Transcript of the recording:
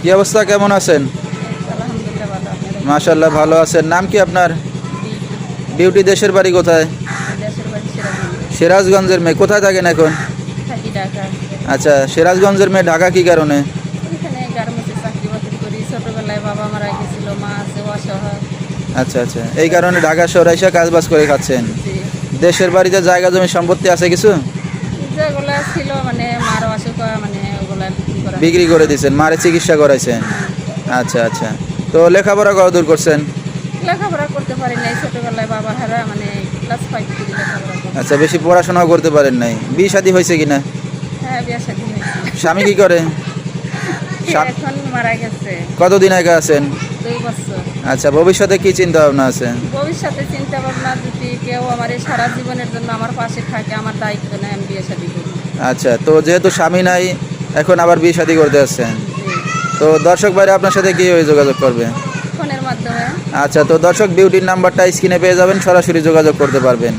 কি অবস্থা, কেমন আছেন? আলহামদুলিল্লাহ ভালো। আপনাদের মাশাআল্লাহ ভালো আছেন। নাম কি আপনার? কি? বিউটি দেশের বাড়ি কোথায়? দেশের বাড়ি সিরাজগঞ্জ। সিরাজগঞ্জের মেয়ে। কোথায় থাকেন এখন? থাকি ঢাকা। আচ্ছা, সিরাজগঞ্জের মেয়ে, ঢাকা কি কারণে? এখানে গার্মেন্টসে চাকরি বাকরি করি। ছোটবেলায় বাবা মারা গেছিল, মা আছে অসহায়। আচ্ছা আচ্ছা, এই কারণে ঢাকা শহরে এসে কাজ বাজ করে খাচ্ছেন। জি। দেশের বাড়িতে জায়গা জমি সম্পত্তি আছে কিছু? যেগুলা ছিল মানে মার অসুখ মানে ওগুলা বিক্রি করা। বিক্রি করে দিয়েছেন, মারে চিকিৎসা করাইছেন। আচ্ছা আচ্ছা, তো লেখাপড়া কত দূর করছেন? লেখাপড়া করতে পারি নাই ছোটবেলায়, বাবা হারা মানে ক্লাস 5 থেকে লেখাপড়া করতে। আচ্ছা, বেশি পড়াশোনাও করতে পারেন নাই। বিয়ে শাদী হয়েছে কিনা? হ্যাঁ, বিয়ে শাদী হয়েছে। স্বামী কি করে? সে স্বামী এখন মারা গেছে। কতদিন আগে আছেন? 2 বছর। আচ্ছা, ভবিষ্যতে কি চিন্তা ভাবনা আছে? ভবিষ্যতে চিন্তা ভাবনা যদি কেউ আমার এই সারা জীবনের জন্য আমার পাশে থাকে, আমার দায়িত্ব নেয়, আমি বিয়ে শাদী করি। আচ্ছা, তো যেহেতু স্বামী নাই, এখন আবার বিয়ে শাদী করতে আসছেন, জি। তো দর্শক ভাইরা আপনার সাথে কীভাবে যোগাযোগ করবে? ফোনের মাধ্যমে। আচ্ছা, তো দর্শক বিউটির নাম্বারটা স্ক্রিনে পেয়ে যাবেন, সরাসরি যোগাযোগ করতে পারবেন।